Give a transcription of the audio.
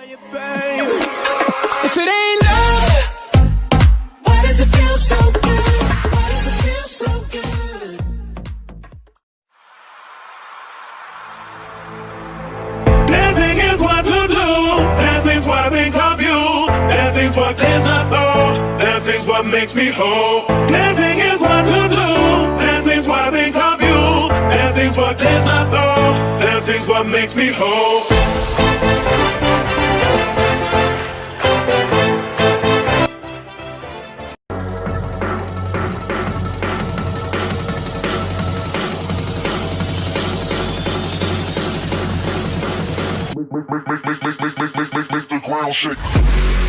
If it ain't love, why does it feel so good? Why does it feel so good? Dancing is what to do. Dancing's what I think of you. Dancing's what clears my soul. Dancing's what makes me whole. Dancing is what to do. Dancing's what I think of you. Dancing's what clears my soul. Dancing's what makes me whole. Make the ground shake.